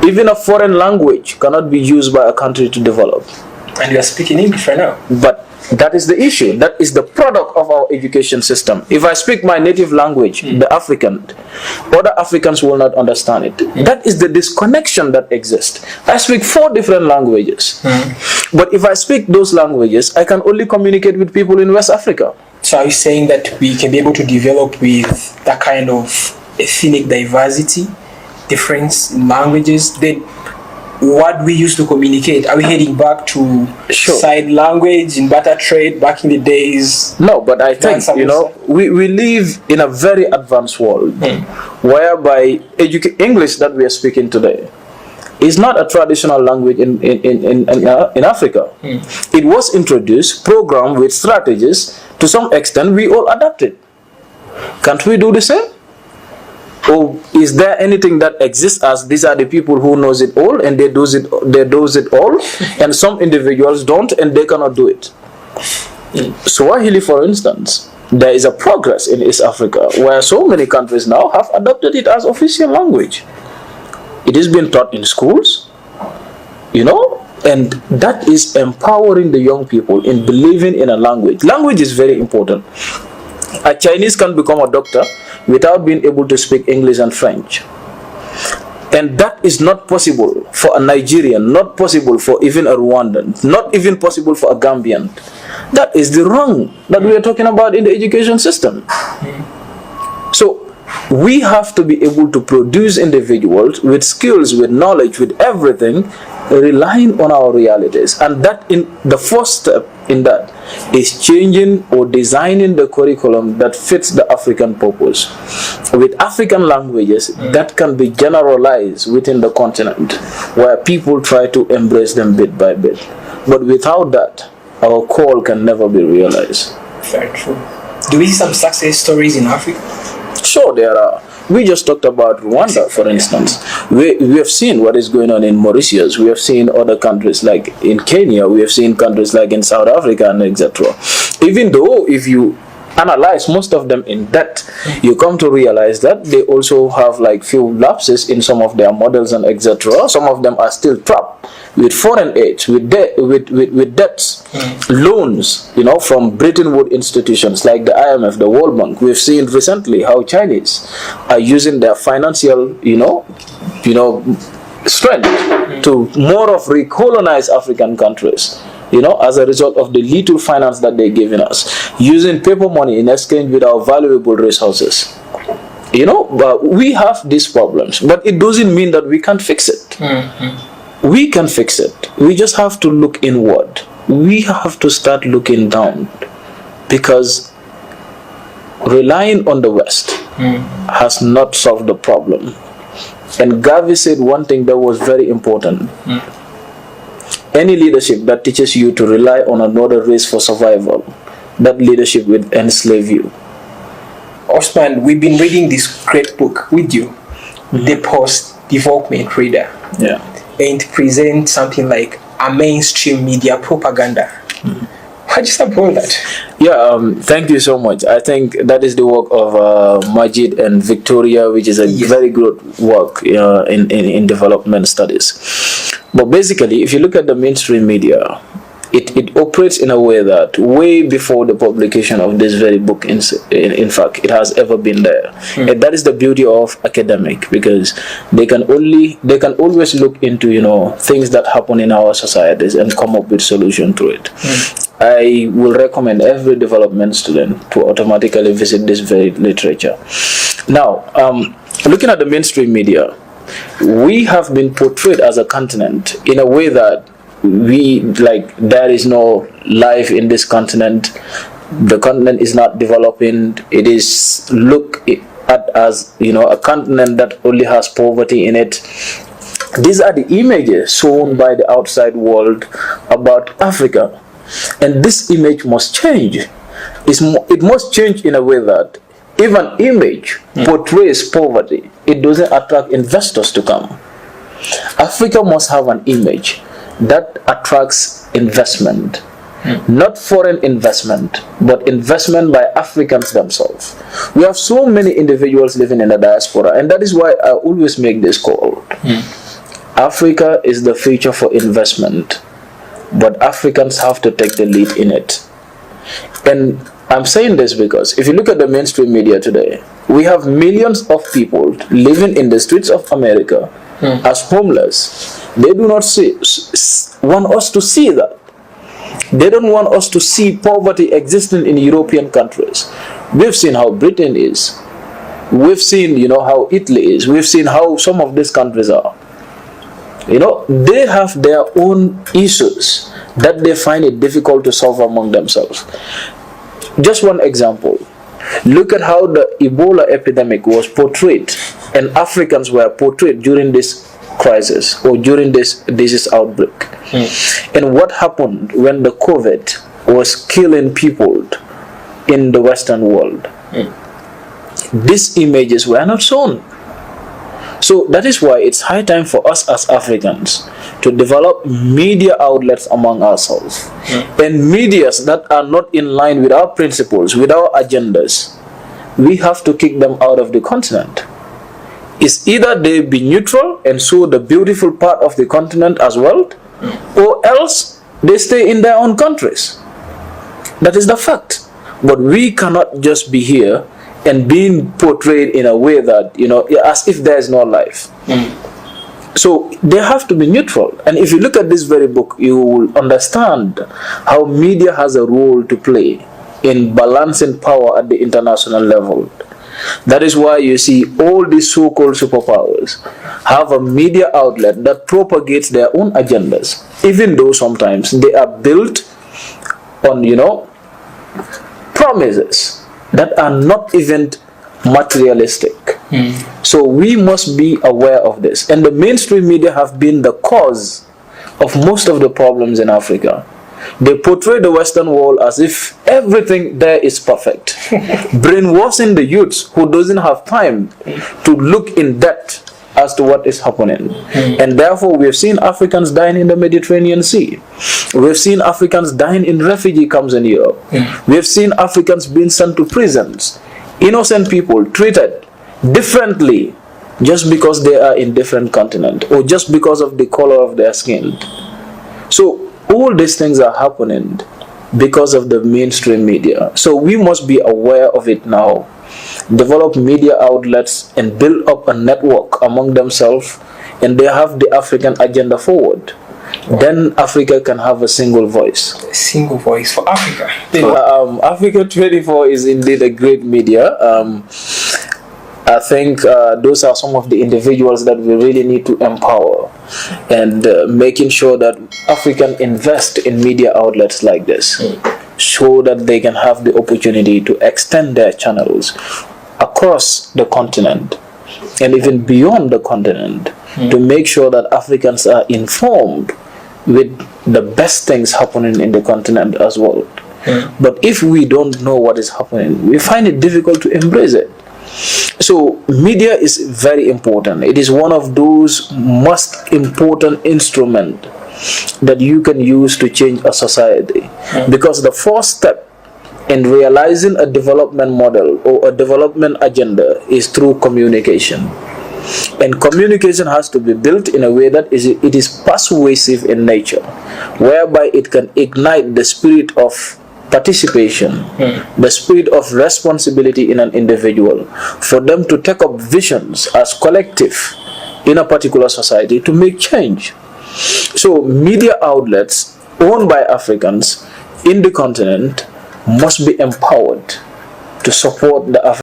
Even a foreign language cannot be used by a country to develop. And you are speaking English right now. But that is the issue. That is the product of our education system. If I speak my native language, the African, other Africans will not understand it. That is the disconnection that exists. I speak 4 different languages. But if I speak those languages, I can only communicate with people in West Africa. So are you saying that we can be able to develop with that kind of ethnic diversity, difference in languages? Then what we used to communicate, are we heading back to side language in barter trade back in the days? No, but I think, we live in a very advanced world whereby English that we are speaking today is not a traditional language in Africa. It was introduced, programmed with strategies. To some extent, we all adapted. Can't we do the same? Or is there anything that exists as these are the people who knows it all and they do it all, and some individuals don't and they cannot do it? Swahili, for instance, there is a progress in East Africa where so many countries now have adopted it as official language. It is being taught in schools, and that is empowering the young people in believing in a language. Language is very important. A Chinese can become a doctor without being able to speak English and French. And that is not possible for a Nigerian, not possible for even a Rwandan, not even possible for a Gambian. That is the wrong that we are talking about in the education system. So we have to be able to produce individuals with skills, with knowledge, with everything, relying on our realities. And that in the first step in that is changing or designing the curriculum that fits the African purpose with African languages that can be generalized within the continent, where people try to embrace them bit by bit. But without that, our call can never be realized. Very true. Do we see some success stories in Africa? Sure, there are. We just talked about Rwanda, for instance. We have seen what is going on in Mauritius. We have seen other countries like in Kenya. We have seen countries like in South Africa and etc. Even though if you analyze most of them in depth, you come to realize that they also have like few lapses in some of their models and etc. Some of them are still trapped with foreign aid, with debts, loans, from Bretton Woods institutions like the IMF, the World Bank. We've seen recently how Chinese are using their financial, strength to more of recolonize African countries. As a result of the little finance that they're giving us, using paper money in exchange with our valuable resources. But we have these problems, but it doesn't mean that we can't fix it. We can fix it. We just have to look inward. We have to start looking down, because relying on the West has not solved the problem. And Garvey said one thing that was very important. Any leadership that teaches you to rely on another race for survival, that leadership will enslave you. Osman, we've been reading this great book with you, The Post-Development Reader. Yeah. And present something like a mainstream media propaganda. How do you support that? Yeah, thank you so much. I think that is the work of Majid and Victoria, which is a very good work in development studies. But basically, if you look at the mainstream media, it operates in a way that way before the publication of this very book, in fact, it has ever been there. And that is the beauty of academic, because they can always look into things that happen in our societies and come up with solution to it. I will recommend every development student to automatically visit this very literature. Now, looking at the mainstream media, we have been portrayed as a continent in a way that there is no life in this continent. The continent is not developing. It is looked at as a continent that only has poverty in it. These are the images shown by the outside world about Africa, and this image must change. It must change in a way that if an image portrays poverty, it doesn't attract investors to come. Africa must have an image that attracts investment, not foreign investment, but investment by Africans themselves. We have so many individuals living in the diaspora, and that is why I always make this call. Africa is the future for investment, but Africans have to take the lead in it. And I'm saying this because if you look at the mainstream media today, we have millions of people living in the streets of America as homeless. They do not want us to see that. They don't want us to see poverty existing in European countries. We've seen how Britain is. We've seen, how Italy is. We've seen how some of these countries are. They have their own issues that they find it difficult to solve among themselves. Just one example. Look at how the Ebola epidemic was portrayed, and Africans were portrayed during this crisis or during this disease outbreak. And what happened when the COVID was killing people in the Western world? These images were not shown. So that is why it's high time for us as Africans to develop media outlets among ourselves. And medias that are not in line with our principles, with our agendas, we have to kick them out of the continent. It's either they be neutral and show the beautiful part of the continent as well, or else they stay in their own countries. That is the fact. But we cannot just be here and being portrayed in a way that, as if there is no life. So they have to be neutral. And if you look at this very book, you will understand how media has a role to play in balancing power at the international level. That is why you see all these so-called superpowers have a media outlet that propagates their own agendas, even though sometimes they are built on, promises that are not even materialistic. So we must be aware of this. And the mainstream media have been the cause of most of the problems in Africa. They portray the Western world as if everything there is perfect, brainwashing the youths who doesn't have time to look in depth as to what is happening. And therefore we have seen Africans dying in the Mediterranean Sea. We have seen Africans dying in refugee camps in Europe. We have seen Africans being sent to prisons. Innocent people treated differently just because they are in different continent or just because of the color of their skin. So all these things are happening because of the mainstream media. So we must be aware of it now. Develop media outlets and build up a network among themselves, and they have the African agenda forward. Then Africa can have a single voice. A single voice for Africa. Africa 24 is indeed a great media. I think those are some of the individuals that we really need to empower, and making sure that Africans invest in media outlets like this, so that they can have the opportunity to extend their channels across the continent and even beyond the continent, to make sure that Africans are informed with the best things happening in the continent as well. But if we don't know what is happening, we find it difficult to embrace it. So media is very important. It is one of those most important instruments that you can use to change a society, because the first step in realizing a development model or a development agenda is through communication. And communication has to be built in a way that it is persuasive in nature, whereby it can ignite the spirit of participation, the spirit of responsibility in an individual, for them to take up visions as collective in a particular society to make change. So media outlets owned by Africans in the continent must be empowered to support the African